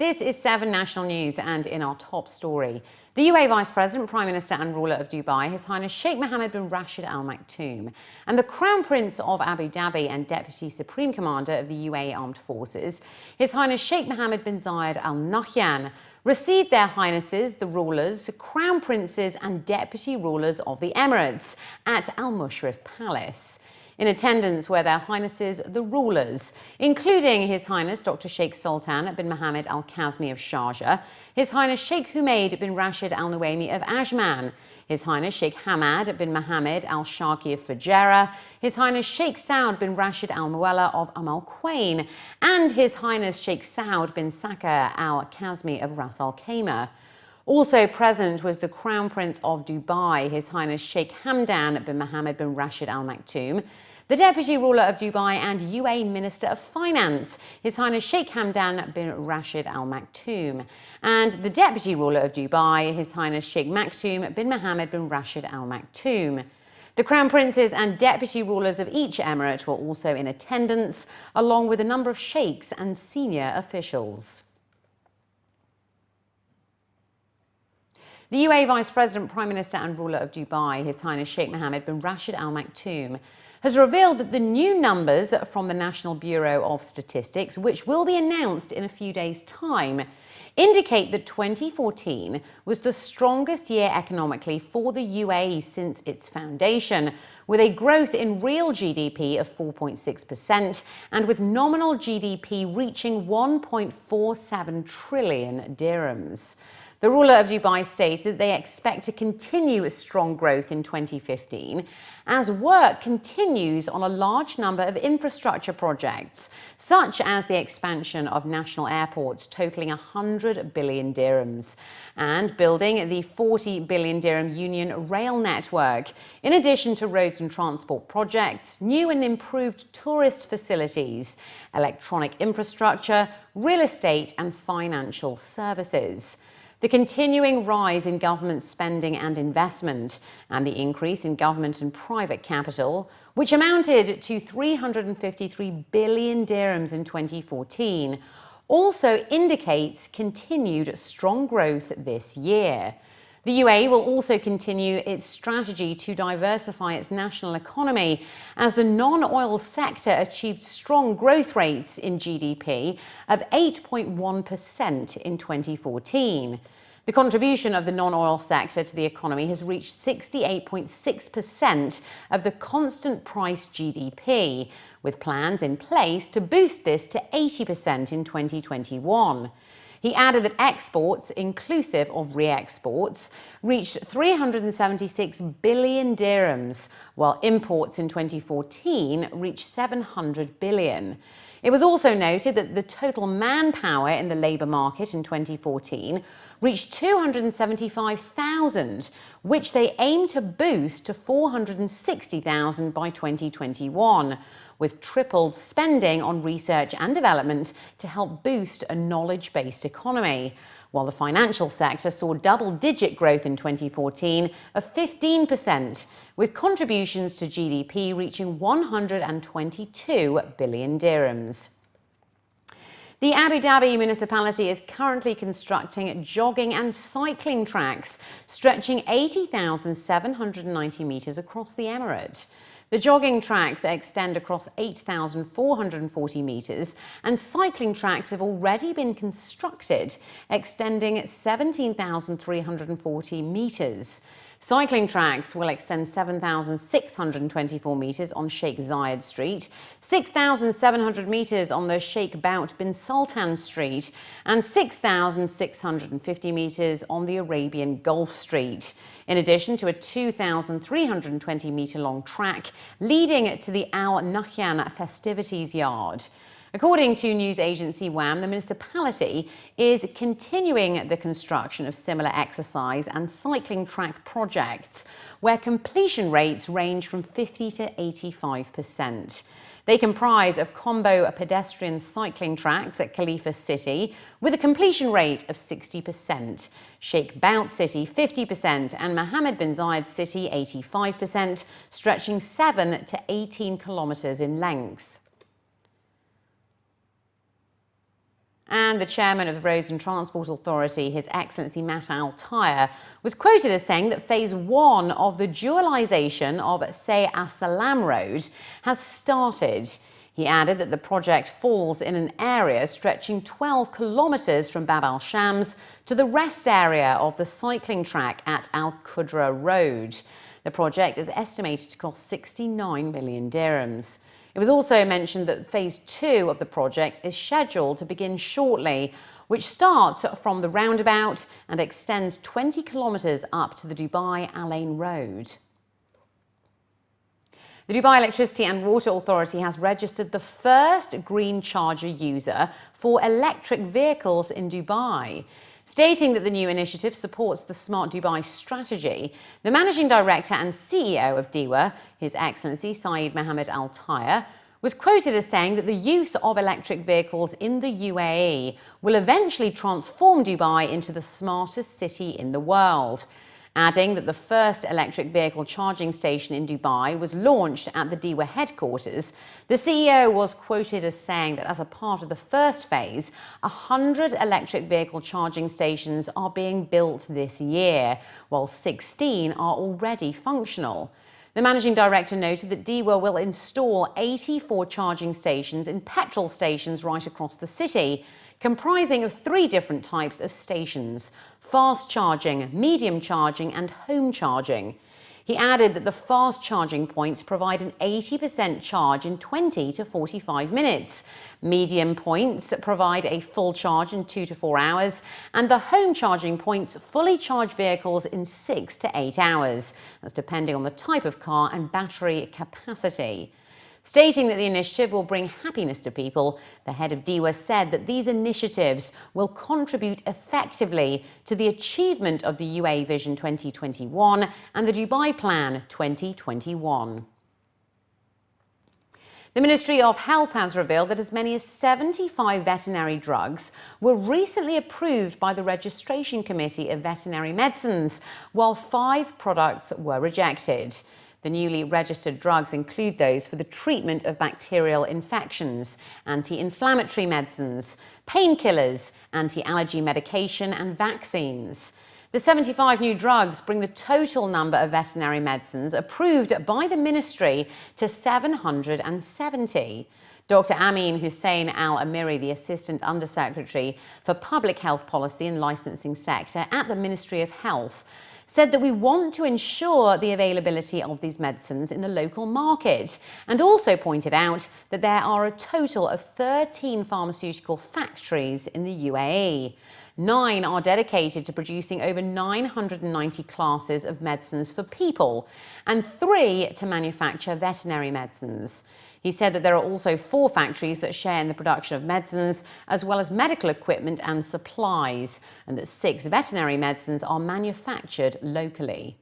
This is 7 National News, and in our top story, the UAE Vice President, Prime Minister and ruler of Dubai, His Highness Sheikh Mohammed bin Rashid Al Maktoum, and the Crown Prince of Abu Dhabi and Deputy Supreme Commander of the UAE Armed Forces, His Highness Sheikh Mohammed bin Zayed Al Nahyan, received their Highnesses, the Rulers, Crown Princes and Deputy Rulers of the Emirates at Al Mushrif Palace. In attendance were their Highnesses, the Rulers, including His Highness Dr. Sheikh Sultan bin Mohammed Al Kazmi of Sharjah, His Highness Sheikh Humaid bin Rashid Al Nuaimi of Ajman, His Highness Sheikh Hamad bin Mohammed Al Sharqi of Fujairah, His Highness Sheikh Saud bin Rashid Al Mualla of Al Quwain, and His Highness Sheikh Saud bin Saka Al Kazmi of Ras Al Khaimah. Also present was the Crown Prince of Dubai, His Highness Sheikh Hamdan bin Mohammed bin Rashid Al Maktoum, the Deputy Ruler of Dubai and UAE Minister of Finance, His Highness Sheikh Hamdan bin Rashid Al Maktoum, and the Deputy Ruler of Dubai, His Highness Sheikh Maktoum bin Mohammed bin Rashid Al Maktoum. The Crown Princes and Deputy Rulers of each Emirate were also in attendance, along with a number of sheikhs and senior officials. The UAE Vice President, Prime Minister and ruler of Dubai, His Highness Sheikh Mohammed bin Rashid Al Maktoum, has revealed that the new numbers from the National Bureau of Statistics, which will be announced in a few days' time, indicate that 2014 was the strongest year economically for the UAE since its foundation, with a growth in real GDP of 4.6% and with nominal GDP reaching 1.47 trillion dirhams. The ruler of Dubai stated that they expect to continue strong growth in 2015 as work continues on a large number of infrastructure projects, such as the expansion of national airports totaling 100 billion dirhams and building the 40 billion dirham Union Rail network, in addition to roads and transport projects, new and improved tourist facilities, electronic infrastructure, real estate and financial services. The continuing rise in government spending and investment and the increase in government and private capital, which amounted to 353 billion dirhams in 2014, also indicates continued strong growth this year. The UAE will also continue its strategy to diversify its national economy as the non-oil sector achieved strong growth rates in GDP of 8.1% in 2014. The contribution of the non-oil sector to the economy has reached 68.6% of the constant price GDP, with plans in place to boost this to 80% in 2021. He added that exports, inclusive of re-exports, reached 376 billion dirhams, while imports in 2014 reached 700 billion. It was also noted that the total manpower in the labour market in 2014 reached 275,000, which they aim to boost to 460,000 by 2021, with tripled spending on research and development to help boost a knowledge-based economy, while the financial sector saw double-digit growth in 2014 of 15%, with contributions to GDP reaching 122 billion dirhams. The Abu Dhabi Municipality is currently constructing jogging and cycling tracks stretching 80,790 metres across the Emirate. The jogging tracks extend across 8,440 metres and cycling tracks have already been constructed, extending 17,340 metres. Cycling tracks will extend 7,624 metres on Sheikh Zayed Street, 6,700 metres on the Sheikh Bout bin Sultan Street, and 6,650 metres on the Arabian Gulf Street, in addition to a 2,320 metre long track leading to the Al Nahyan Festivities Yard. According to news agency WAM, the municipality is continuing the construction of similar exercise and cycling track projects, where completion rates range from 50 to 85%. They comprise of combo pedestrian cycling tracks at Khalifa City with a completion rate of 60%, Sheikh Bout City 50% and Mohammed bin Zayed City 85%, stretching 7 to 18 kilometres in length. And the chairman of the Roads and Transport Authority, His Excellency Mat Al Tayer, was quoted as saying that phase 1 of the dualisation of Ain Road has started. He added that the project falls in an area stretching 12 kilometres from Bab Al Shams to the rest area of the cycling track at Al Qudra Road. The project is estimated to cost 69 million dirhams. It was also mentioned that phase 2 of the project is scheduled to begin shortly, which starts from the roundabout and extends 20 kilometres up to the Dubai Ain Road. The Dubai Electricity and Water Authority has registered the first green charger user for electric vehicles in Dubai. Stating that the new initiative supports the Smart Dubai strategy, the Managing Director and CEO of DEWA, His Excellency Saeed Mohammed Al Tayer, was quoted as saying that the use of electric vehicles in the UAE will eventually transform Dubai into the smartest city in the world. Adding that the first electric vehicle charging station in Dubai was launched at the DEWA headquarters, the CEO was quoted as saying that as a part of the first phase, 100 electric vehicle charging stations are being built this year, while 16 are already functional. The Managing Director noted that DEWA will install 84 charging stations in petrol stations right across the city, comprising of 3 different types of stations: fast charging, medium charging and home charging. He added that the fast charging points provide an 80% charge in 20 to 45 minutes. Medium points provide a full charge in 2 to 4 hours, and the home charging points fully charge vehicles in 6 to 8 hours. That's depending on the type of car and battery capacity. Stating that the initiative will bring happiness to people, the head of DEWA said that these initiatives will contribute effectively to the achievement of the UAE Vision 2021 and the Dubai Plan 2021. The Ministry of Health has revealed that as many as 75 veterinary drugs were recently approved by the Registration Committee of Veterinary Medicines, while 5 products were rejected. The newly registered drugs include those for the treatment of bacterial infections, anti-inflammatory medicines, painkillers, anti-allergy medication and vaccines. The 75 new drugs bring the total number of veterinary medicines approved by the ministry to 770. Dr. Amin Hussein Al-Amiri, the Assistant Undersecretary for Public Health Policy and Licensing Sector at the Ministry of Health, said that we want to ensure the availability of these medicines in the local market, and also pointed out that there are a total of 13 pharmaceutical factories in the UAE. 9 are dedicated to producing over 990 classes of medicines for people, and 3 to manufacture veterinary medicines. He said that there are also 4 factories that share in the production of medicines, as well as medical equipment and supplies, and that 6 veterinary medicines are manufactured locally.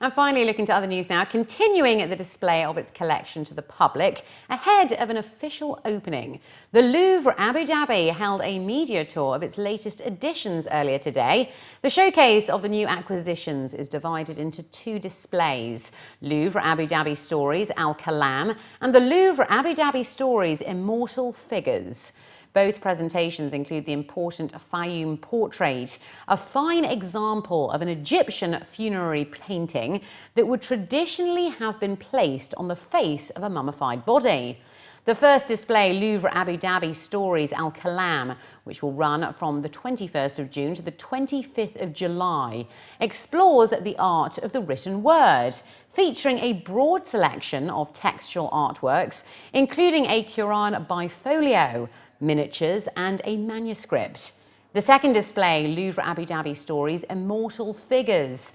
And finally, looking to other news now, continuing the display of its collection to the public ahead of an official opening. The Louvre Abu Dhabi held a media tour of its latest additions earlier today. The showcase of the new acquisitions is divided into 2 displays: Louvre Abu Dhabi Stories Al Kalam and the Louvre Abu Dhabi Stories Immortal Figures. Both presentations include the important Fayum portrait, a fine example of an Egyptian funerary painting that would traditionally have been placed on the face of a mummified body. The first display, Louvre Abu Dhabi Stories Al Kalam, which will run from the 21st of June to the 25th of July, explores the art of the written word, featuring a broad selection of textual artworks, including a Quran bifolio, miniatures and a manuscript. The second display, Louvre Abu Dhabi Stories Immortal Figures,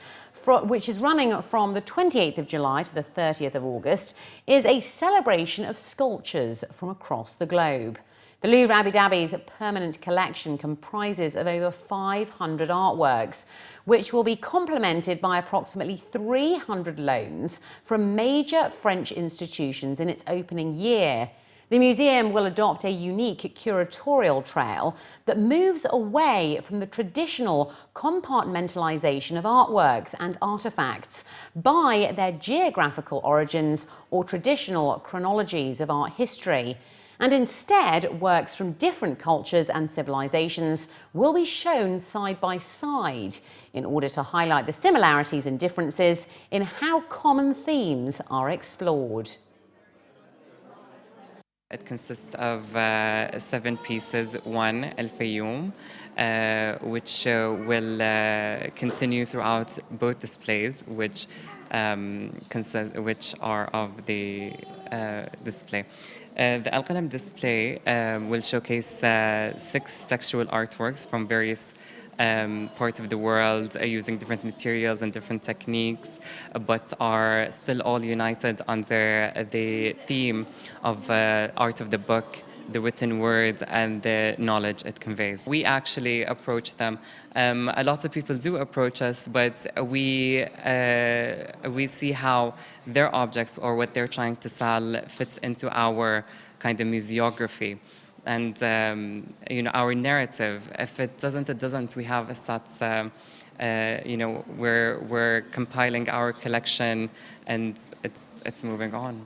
which is running from the 28th of July to the 30th of August, is a celebration of sculptures from across the globe. The Louvre Abu Dhabi's permanent collection comprises of over 500 artworks, which will be complemented by approximately 300 loans from major French institutions in its opening year. The museum will adopt a unique curatorial trail that moves away from the traditional compartmentalization of artworks and artifacts by their geographical origins or traditional chronologies of art history, And instead, works from different cultures and civilizations will be shown side by side in order to highlight the similarities and differences in how common themes are explored. It consists of 7 pieces. One, Al Fayoum, which will continue throughout both displays, which are of the display. The Al Qalam display will showcase 6 textual artworks from various parts of the world using different materials and different techniques, but are still all united under the theme of art of the book, the written word, and the knowledge it conveys. We actually approach them. A lot of people do approach us, but we see how their objects or what they're trying to sell fits into our kind of museography. And our narrative. If it doesn't, it doesn't. We have a set. We're compiling our collection, and it's moving on.